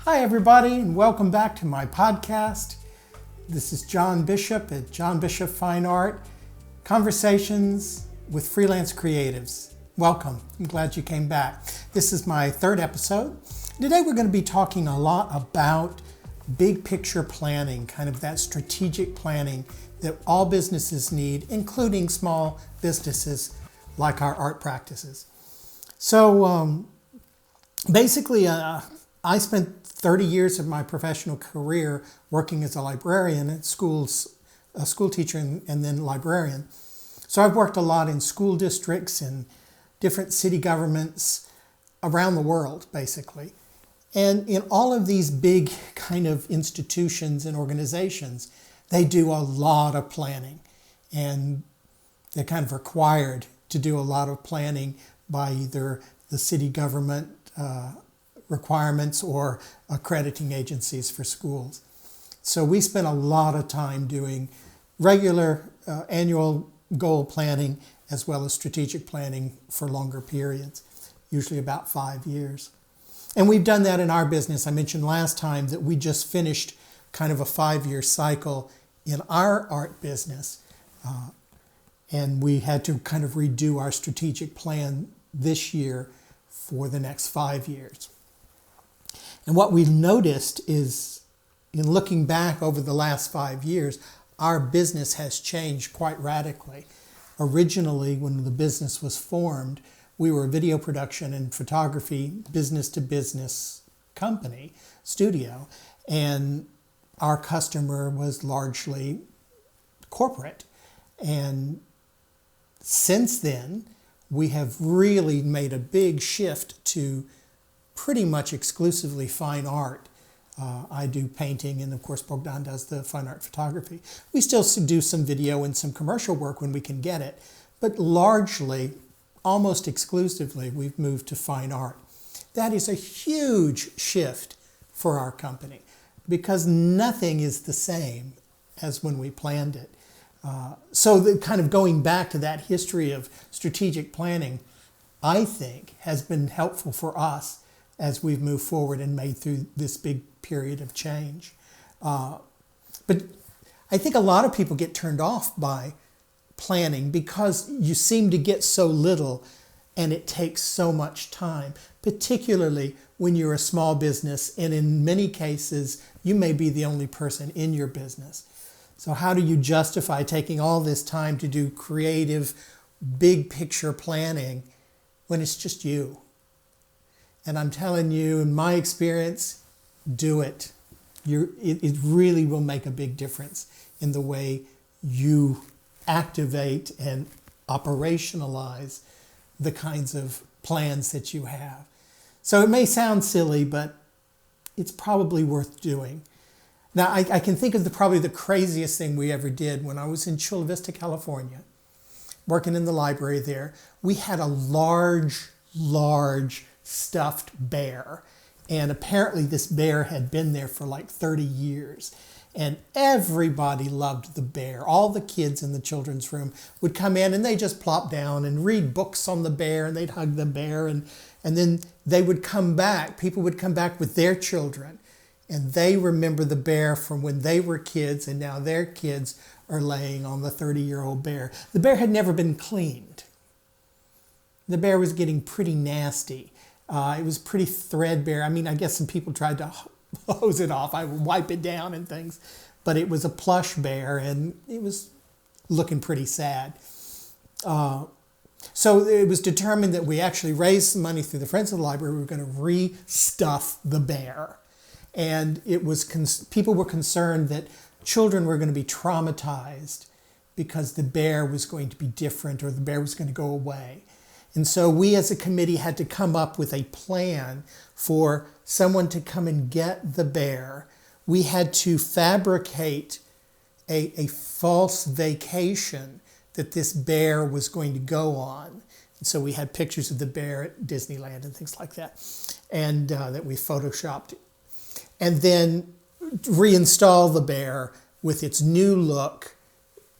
Hi everybody, and welcome back to my podcast. This is John Bishop at John Bishop Fine Art, Conversations with Freelance Creatives. Welcome, I'm glad you came back. This is my third episode. Today we're going to be talking a lot about big picture planning, kind of that strategic planning that all businesses need, including small businesses like our art practices. So basically, I spent 30 years of my professional career working as a librarian at schools, a school teacher and then librarian. So I've worked a lot in school districts and different city governments around the world, basically. And in all of these big kind of institutions and organizations, they do a lot of planning. And they're kind of required to do a lot of planning by either the city government requirements or accrediting agencies for schools. So we spent a lot of time doing regular annual goal planning as well as strategic planning for longer periods, usually about 5 years. And we've done that in our business. I mentioned last time that we just finished kind of a 5-year cycle in our art business. And we had to kind of redo our strategic plan this year for the next 5 years. And what we've noticed is, in looking back over the last 5 years, our business has changed quite radically. Originally, when the business was formed, we were a video production and photography business-to-business company, studio, and our customer was largely corporate. And since then, we have really made a big shift to pretty much exclusively fine art. I do painting, and of course Bogdan does the fine art photography. We still do some video and some commercial work when we can get it, but largely, almost exclusively, we've moved to fine art. That is a huge shift for our company because nothing is the same as when we planned it. So the kind of going back to that history of strategic planning, I think has been helpful for us as we've moved forward and made through this big period of change. But I think a lot of people get turned off by planning because you seem to get so little and it takes so much time, particularly when you're a small business, and in many cases, you may be the only person in your business. So how do you justify taking all this time to do creative, big picture planning when it's just you? And I'm telling you, in my experience, do it. It really will make a big difference in the way you activate and operationalize the kinds of plans that you have. So it may sound silly, but it's probably worth doing. Now, I can think of probably the craziest thing we ever did when I was in Chula Vista, California, working in the library there. We had a large stuffed bear. And apparently this bear had been there for like 30 years. And everybody loved the bear. All the kids in the children's room would come in and they just plop down and read books on the bear, and they'd hug the bear. And then they would come back. People would come back with their children. And they remember the bear from when they were kids, and now their kids are laying on the 30-year-old bear. The bear had never been cleaned. The bear was getting pretty nasty. It was pretty threadbare. I mean, I guess some people tried to hose it off. I would wipe it down and things. But it was a plush bear, and it was looking pretty sad. So it was determined that we actually raised some money through the Friends of the Library. We were going to re-stuff the bear. And it was people were concerned that children were going to be traumatized because the bear was going to be different or the bear was going to go away. And so we as a committee had to come up with a plan for someone to come and get the bear. We had to fabricate a false vacation that this bear was going to go on. And so we had pictures of the bear at Disneyland and things like that, and that we photoshopped. And then reinstall the bear with its new look,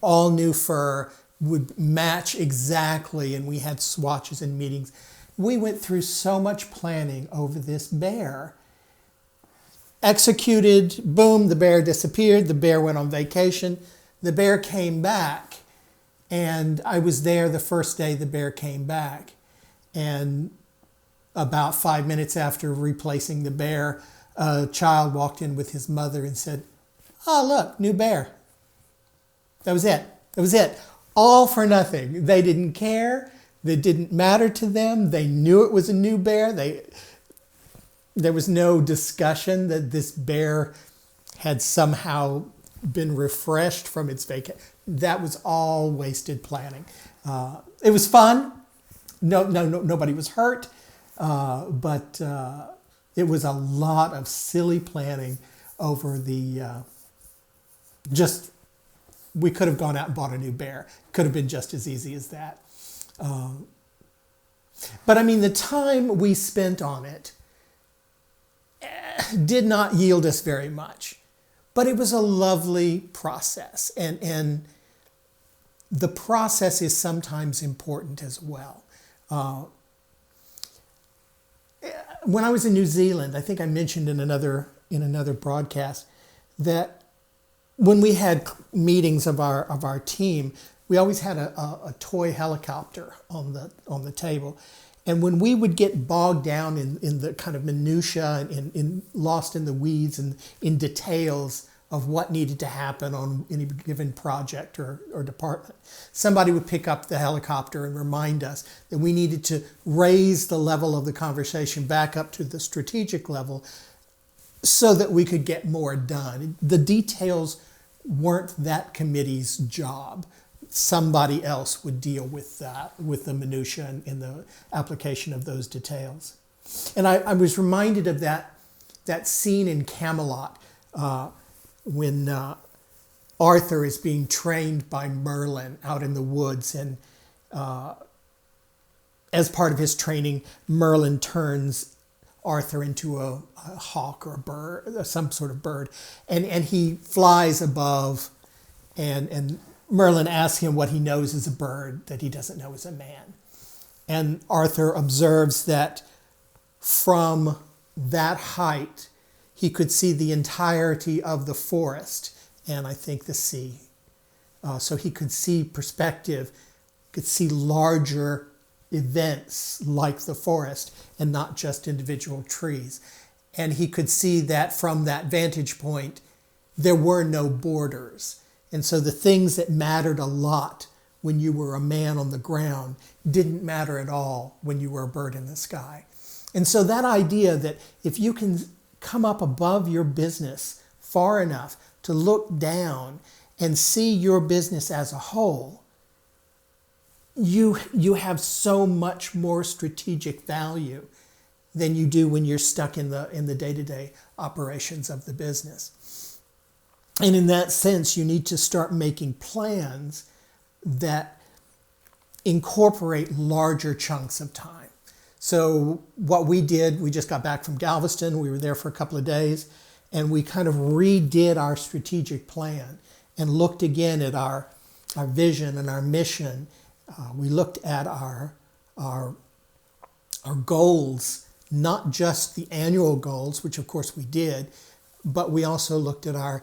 all new fur, would match exactly, and we had swatches and meetings. We went through so much planning over this bear Executed, boom, the bear disappeared. The bear went on vacation. The bear came back, and I was there the first day the bear came back. And about 5 minutes after replacing the bear, a child walked in with his mother and said, "Oh, look, new bear." That was it. That was it. All for nothing. They didn't care. It didn't matter to them. They knew it was a new bear. There was no discussion that this bear had somehow been refreshed from its vacation. That was all wasted planning. It was fun. Nobody was hurt. But it was a lot of silly planning over we could have gone out and bought a new bear. Could have been just as easy as that. But I mean, the time we spent on it did not yield us very much. But it was a lovely process. And the process is sometimes important as well. When I was in New Zealand, I think I mentioned in another broadcast that when we had meetings of our team, we always had a toy helicopter on the table. And when we would get bogged down in the kind of minutia and lost in the weeds and in details of what needed to happen on any given project or department, somebody would pick up the helicopter and remind us that we needed to raise the level of the conversation back up to the strategic level so that we could get more done. The details weren't that committee's job. Somebody else would deal with that, with the minutia and the application of those details. And I was reminded of that scene in Camelot when Arthur is being trained by Merlin out in the woods, and as part of his training, Merlin turns Arthur into a hawk or a bird, some sort of bird, and he flies above, and Merlin asks him what he knows is a bird that he doesn't know is a man. And Arthur observes that from that height, he could see the entirety of the forest and I think the sea. So he could see perspective, could see larger events like the forest and not just individual trees. And he could see that from that vantage point, there were no borders. And so the things that mattered a lot when you were a man on the ground didn't matter at all when you were a bird in the sky. And so that idea that if you can come up above your business far enough to look down and see your business as a whole, you have so much more strategic value than you do when you're stuck in the day-to-day operations of the business. And in that sense, you need to start making plans that incorporate larger chunks of time. So what we did, we just got back from Galveston. We were there for a couple of days, and we kind of redid our strategic plan and looked again at our vision and our mission. We looked at our goals, not just the annual goals, which of course we did, but we also looked at our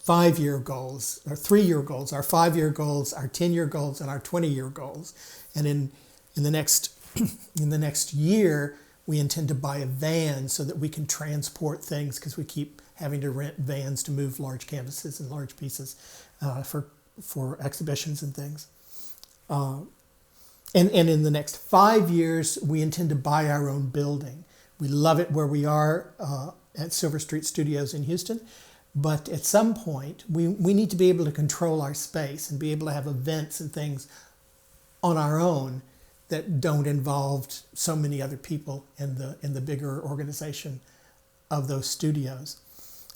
5-year goals, our 3-year goals, our 5-year goals, our 10-year goals, and our 20-year goals. And in the next year, we intend to buy a van so that we can transport things, because we keep having to rent vans to move large canvases and large pieces for exhibitions and things. And in the next 5 years, we intend to buy our own building. We love it where we are at Silver Street Studios in Houston. But at some point, we need to be able to control our space and be able to have events and things on our own that don't involve so many other people in the bigger organization of those studios.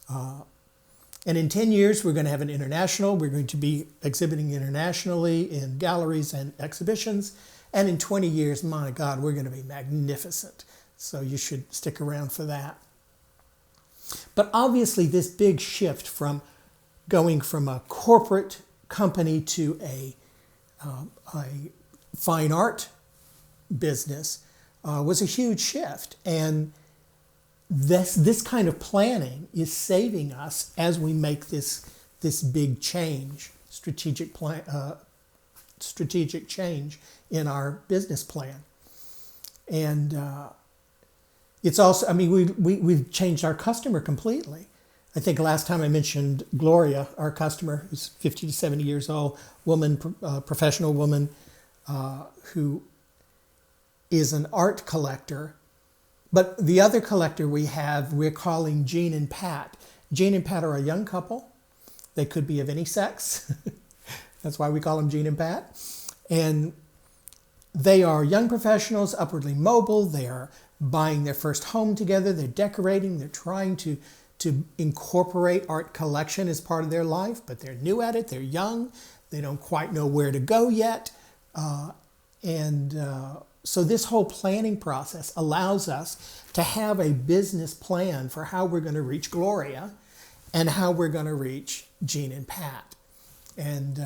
And in 10 years, we're going to have an international. We're going to be exhibiting internationally in galleries and exhibitions. And in 20 years, my God, we're going to be magnificent. So you should stick around for that. But obviously, this big shift from going from a corporate company to a fine art business was a huge shift. And this kind of planning is saving us as we make this big change, strategic change in our business plan. And it's also, I mean, we've changed our customer completely. I think last time I mentioned Gloria, our customer, who's 50 to 70 years old, woman, professional woman, who is an art collector. But the other collector we're calling Jean and Pat. Jean and Pat are a young couple. They could be of any sex. That's why we call them Jean and Pat. And they are young professionals, upwardly mobile. They are buying their first home together. They're decorating. They're trying to incorporate art collection as part of their life, but they're new at it. They're young. They don't quite know where to go yet. So this whole planning process allows us to have a business plan for how we're going to reach Gloria and how we're going to reach Jean and Pat. And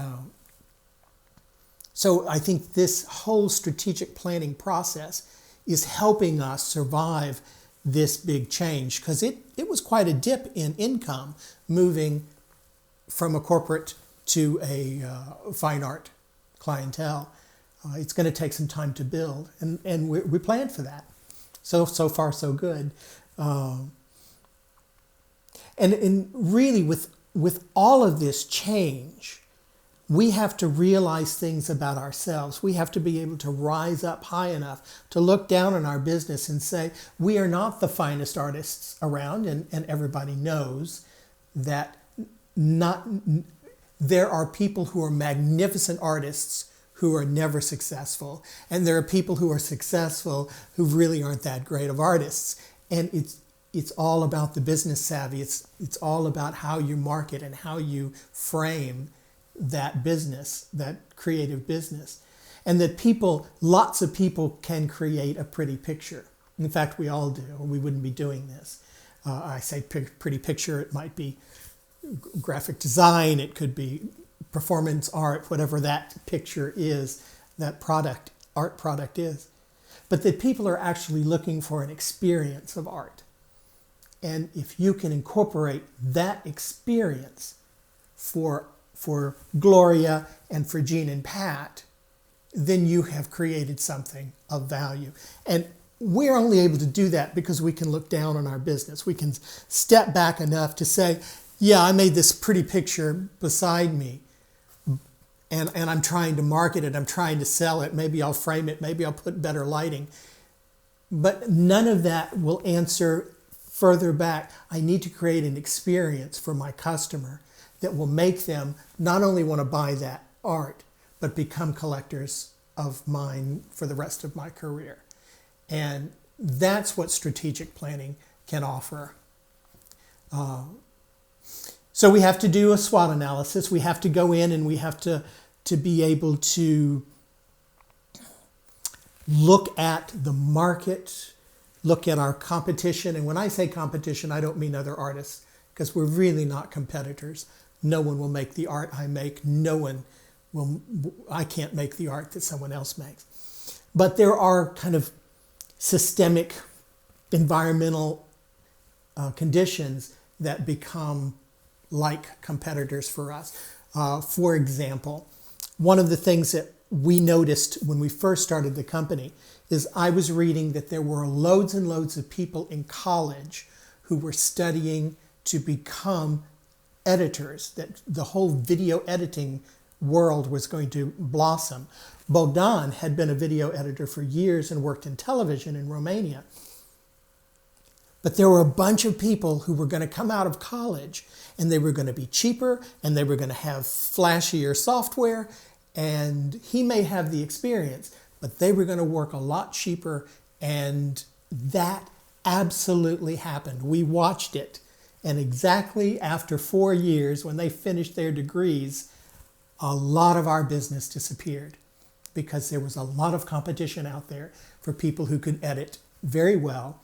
so I think this whole strategic planning process is helping us survive this big change, because it was quite a dip in income moving from a corporate to a fine art clientele. It's going to take some time to build, and we planned for that. So far, so good. And really, with all of this change, we have to realize things about ourselves. We have to be able to rise up high enough to look down on our business and say, we are not the finest artists around, and everybody knows that there are people who are magnificent artists who are never successful. And there are people who are successful who really aren't that great of artists. And it's all about the business savvy. It's all about how you market and how you frame that business, that creative business. And that lots of people can create a pretty picture. In fact, we all do, or we wouldn't be doing this. I say pretty picture, it might be graphic design, it could be performance art, whatever that picture is, that art product is. But that people are actually looking for an experience of art. And if you can incorporate that experience for Gloria and for Jean and Pat, then you have created something of value. And we're only able to do that because we can look down on our business. We can step back enough to say, yeah, I made this pretty picture beside me, and I'm trying to market it, I'm trying to sell it, maybe I'll frame it, maybe I'll put better lighting. But none of that will answer further back. I need to create an experience for my customer that will make them not only want to buy that art, but become collectors of mine for the rest of my career. And that's what strategic planning can offer. So we have to do a SWOT analysis. We have to go in and we have to be able to look at the market, look at our competition. And when I say competition, I don't mean other artists, because we're really not competitors. No one will make the art I make. I can't make the art that someone else makes. But there are kind of systemic environmental conditions that become like competitors for us. For example, one of the things that we noticed when we first started the company is I was reading that there were loads and loads of people in college who were studying to become editors, that the whole video editing world was going to blossom. Bogdan had been a video editor for years and worked in television in Romania. But there were a bunch of people who were going to come out of college, and they were going to be cheaper, and they were going to have flashier software, and he may have the experience, but they were going to work a lot cheaper, and that absolutely happened. We watched it, and exactly after 4 years, when they finished their degrees, a lot of our business disappeared because there was a lot of competition out there for people who could edit very well,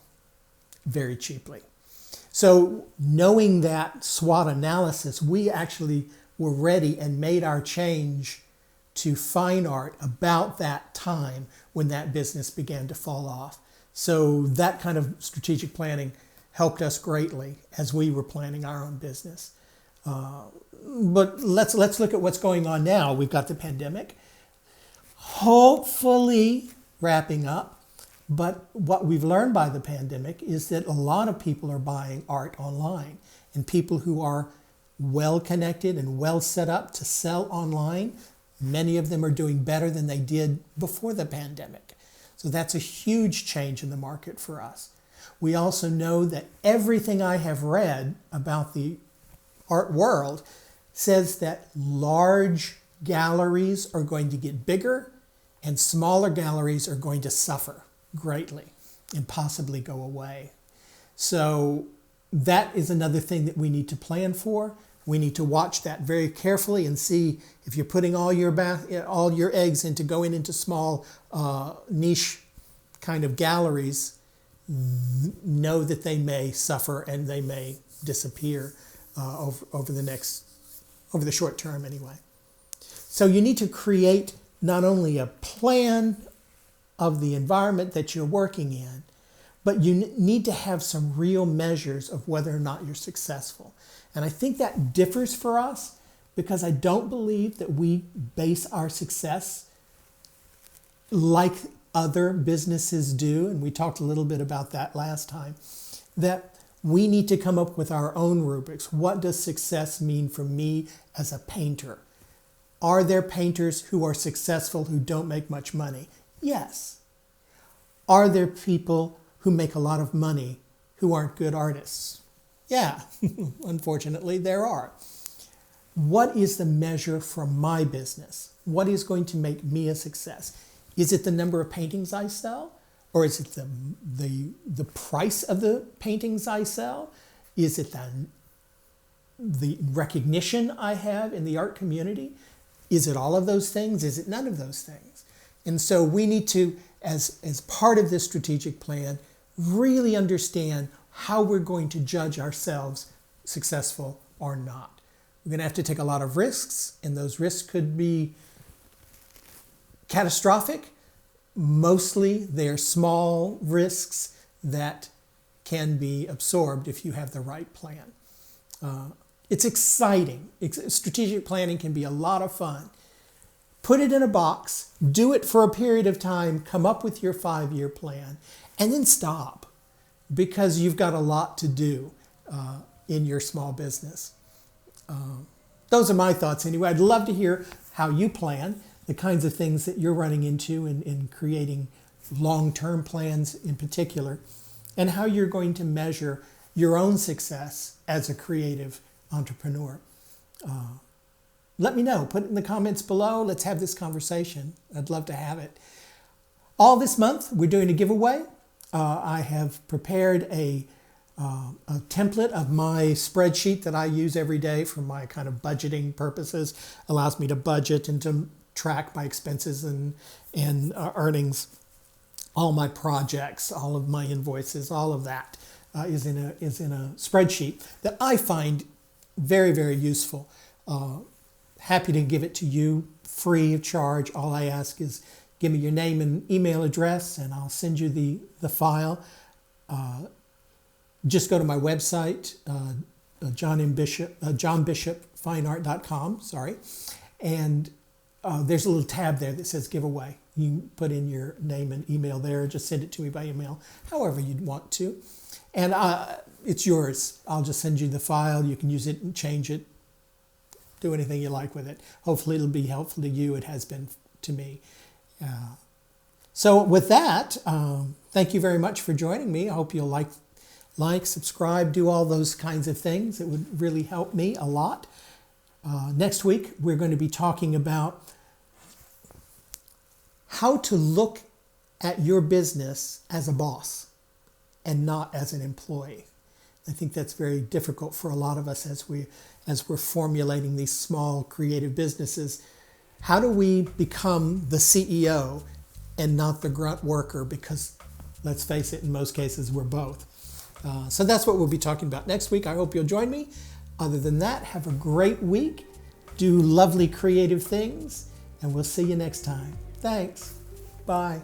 very cheaply. So knowing that SWOT analysis, we actually were ready and made our change to fine art about that time when that business began to fall off. So that kind of strategic planning helped us greatly as we were planning our own business. But let's look at what's going on now. We've got the pandemic, hopefully wrapping up. But what we've learned by the pandemic is that a lot of people are buying art online, and people who are well connected and well set up to sell online, many of them are doing better than they did before the pandemic. So that's a huge change in the market for us. We also know that everything I have read about the art world says that large galleries are going to get bigger and smaller galleries are going to suffer greatly and possibly go away. So that is another thing that we need to plan for. We need to watch that very carefully and see if you're putting all your eggs into going into small niche kind of galleries, know that they may suffer and they may disappear over the short term anyway. So you need to create not only a plan of the environment that you're working in, but you need to have some real measures of whether or not you're successful. And I think that differs for us because I don't believe that we base our success like other businesses do, and we talked a little bit about that last time, that we need to come up with our own rubrics. What does success mean for me as a painter? Are there painters who are successful who don't make much money? Yes. Are there people who make a lot of money who aren't good artists? Yeah, unfortunately there are. What is the measure for my business? What is going to make me a success? Is it the number of paintings I sell? Or is it the price of the paintings I sell? Is it the recognition I have in the art community? Is it all of those things? Is it none of those things? And so we need to, as part of this strategic plan, really understand how we're going to judge ourselves successful or not. We're going to have to take a lot of risks, and those risks could be catastrophic. Mostly they're small risks that can be absorbed if you have the right plan. It's exciting. Strategic planning can be a lot of fun. Put it in a box, do it for a period of time, come up with your 5-year plan, and then stop because you've got a lot to do in your small business. Those are my thoughts anyway. I'd love to hear how you plan, the kinds of things that you're running into in creating long-term plans in particular, and how you're going to measure your own success as a creative entrepreneur. Let me know. Put it in the comments below. Let's have this conversation. I'd love to have it. All this month, we're doing a giveaway. I have prepared a template of my spreadsheet that I use every day for my kind of budgeting purposes. Allows me to budget and to track my expenses and earnings, all my projects, all of my invoices, all of that is in a spreadsheet that I find very, very useful. Happy to give it to you free of charge. All I ask is give me your name and email address and I'll send you the file. Just go to my website, johnbishopfineart.com, and there's a little tab there that says giveaway. You put in your name and email there, just send it to me by email, however you'd want to. And it's yours. I'll just send you the file. You can use it and change it, do anything you like with it. Hopefully it'll be helpful to you. It has been to me. So with that, thank you very much for joining me. I hope you'll like, subscribe, do all those kinds of things. It would really help me a lot. Next week, we're going to be talking about how to look at your business as a boss and not as an employee. I think that's very difficult for a lot of us as we're formulating these small creative businesses. How do we become the CEO and not the grunt worker? Because let's face it, in most cases, we're both. So that's what we'll be talking about next week. I hope you'll join me. Other than that, have a great week. Do lovely creative things, and we'll see you next time. Thanks. Bye.